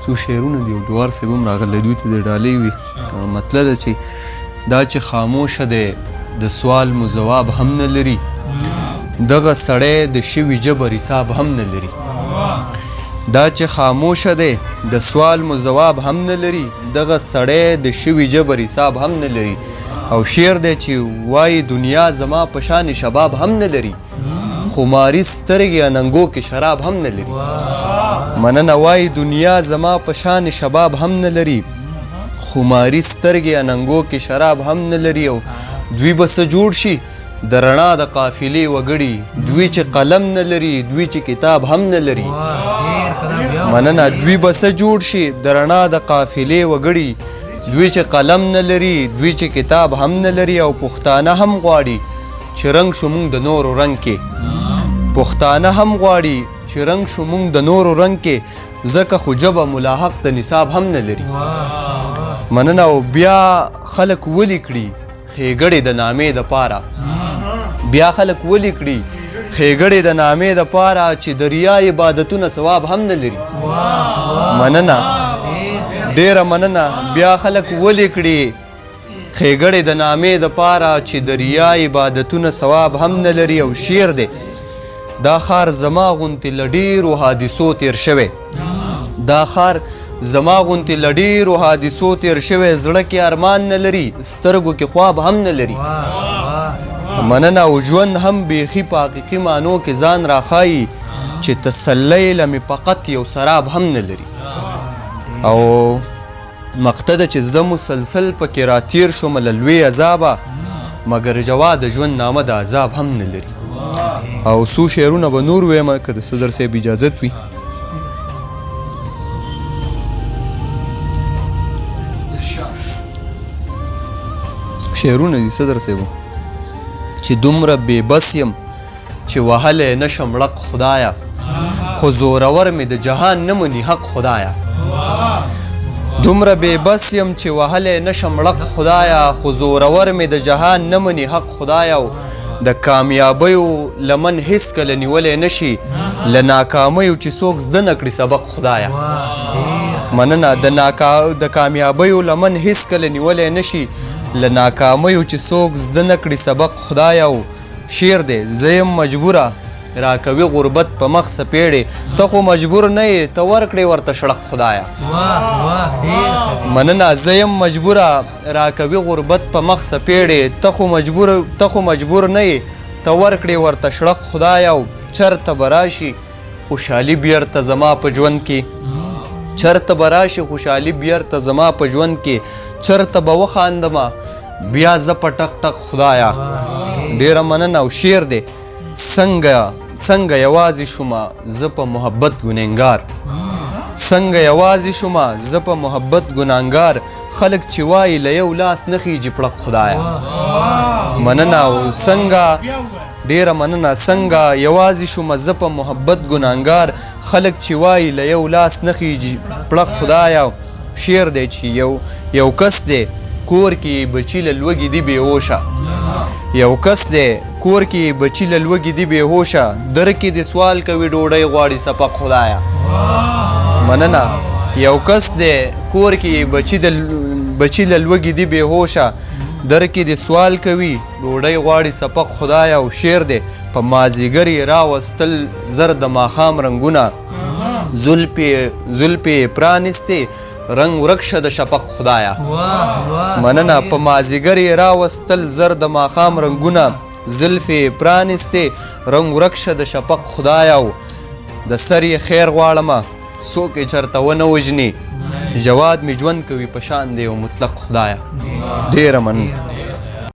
څو شعرونه دي او دوار صاحب هم راغلی دوی ته د ډالۍ وي مطلب ده چې دا چې خاموشه دی د سوال مو ځواب هم نه لري دغه سړی د شوي جبر حساب هم نه لري دا چې خاموشه دی د سوال مو ځواب هم نه لري دغه سړی د شوي جبر حساب هم نه لري او شعر دی چې وایي دنیا زما په شان شباب هم نه لري خماري سترګې اننګو کې شراب هم نه لري مننه وایي دنیا زما په شان شباب هم نه لري خماري سترګې اننګو کې شراب هم نه لري او دوی به څه جوړ شي د رڼا د قافلې وګړي دوی چې قلم نه لري دوی چې کتاب هم نه لري مننه دوی به څه جوړ شي د رڼا د قافلې وګړي دوی چې قلم نه لري دوی چې کتاب هم نه لري او پښتانه هم غواړي چې رنګ شو مونږ د نورو رنګ کې پښتانه هم غواړي چې رنګ شو مونږ د نورو رنګ کې ځکه خو ژبه ملاحق د نصاب هم نه لري مننه او بیا خلک ولي کړي ښېګړې د نامې دپاره بیا خلک ولي کړي ښېګړې د نامې دپاره چې د ریا عبادتونه ثواب هم نه لري مننه ډیره مننه بیا خلک ولي کړي ښېګړې د نامې دپاره چې د ریا عبادتونه ثواب هم نه لري او شعر دی دا ښار زما غوندې له ډېرو حادثو تېر شوی دا ښار زما غوندې له ډېرو حادثو تېر شوی زړه کې ارمان نه لري سترګو کې خواب هم نه لري مننه او ژوند هم بیخي په حقیقي معنو کې ځان راښایي چې تسلی له مې فقط یو سراب هم نه لري او مقته ده چې زه مسلسل پکې راتیر شوم له لوی عذابه مګر جواب د ژوند نامه د عذاب هم نه لري او څو شعرونه به نور ویمه که د صدر صاحب اجازت وي شعرونه دي صدر صاحب چې دومره بې بس یم چې وهلی نشم ړق خدایه خو زورور مې د جهان نه مني حق خدایه دومره بې بس یم چې وهلی نشم ړق خدایه خو زورور مې د جهان نه مني حق خدایه د کامیابیو لمن هیڅکله نیولی نشي له ناکامیو چې څوک زده نه کړي سبق خدایه مننه د کامیابیو لمن هیڅکله نیولی نشي له ناکامیو چې څوک زده نه کړي سبق خدایه او شعر دی زه یم مجبوره راکوي غربت په مخ سپېړې ته خو مجبور نه یې ته ورکړې ورته شړق خدایه مننه زه یم مجبوره راکوي غربت په مخ سپېړې ته خو مجبور نه یې ته ورکړې ورته شړق خدایه او چرته به راشي خوشحالي بیرته زما په ژوند کې چرته به راشي خوشحالي بیرته زما په ژوند کې چرته به وخاندمه بیا زه په ټک ټک خدایه ډېره مننه او شعر دی څنګه یوازې شومه زه په محبت ګنهګار څنګه یوازې شومه زه په محبت ګنهګار خلک چې وایي له یو لاس نه خیږي پړق خدایه مننه او ډیره مننه څنګه یوازې شومه زه په محبت ګنهګار خلک چې وایي له یو لاس نه خیږي پړق خدایه شعر دی چې یو کس دی کور کې بچي له لوږې دي بېهوشه یو کس دی کور کې بچي له لوږې دي بېهوشه در کې د سوال کوي ډوډۍ غواړي سپق خدایه مننه یو کس دی کور کې بچي له لوږې دي بېهوشه در کې د سوال کوي ډوډۍ غواړي سپق خدایه او شعر دی په مازدیګر یې راوستل زر د ماښام رنګونه زلفې پرانستې رنگ ورک شه د شفق خدایه مننه په مازدیګر یې راوستل زر د ماښام رنګونه زلفې پرانستې رنگ ورک شه د شفق خدایه او د سر یې خیر غواړمه څوک یې چرته ونه وژني جواد مې ژوند کوي په شان دی او مطلق خدایه ډېره مننه